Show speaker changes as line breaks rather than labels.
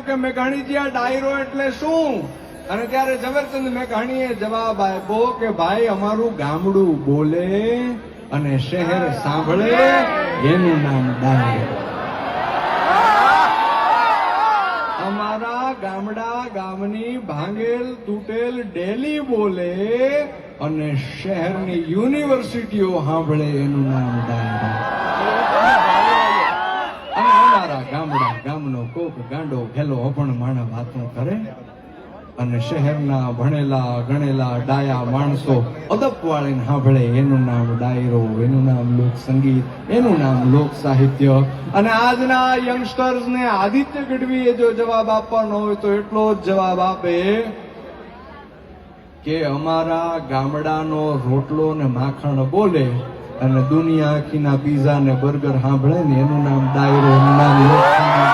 કે મેઘાણીજી આ ડાયરો એટલે શું? અને ત્યારે ઝવેરચંદ મેઘાણીએ જવાબ આપ્યો કે ભાઈ અમારું ગામડું બોલે અને શહેર સાંભળે એનું નામ ડાયરો. અમારા ગામડા ગામની ભાંગેલ તૂટેલ ડેલી બોલે અને શહેરની યુનિવર્સિટીઓ સાંભળે એનું નામ ડાયરો. અને અમારા ગામડા ગામનો કોક ગાંડો ઘેલો અભણ માણા વાતો કરે અને શહેરના ભણેલા ગણેલા ડાયા માણસો અદપ વાળીને સાંભળે એનું નામ ડાયરો, એનું નામ લોક સંગીત, એનું નામ લોક સાહિત્ય. અને આજના યંગસ્ટર્સ ને આદિત્ય ગઢવીએ જો જવાબ આપવાનો હોય તો એટલો જ જવાબ આપે કે અમારા ગામડાનો રોટલો ને માખણ બોલે અને દુનિયા આખીના પીઝા ને બર્ગર સાંભળે ને એનું નામ ડાયરો, એનું નામ લોક સંગીત.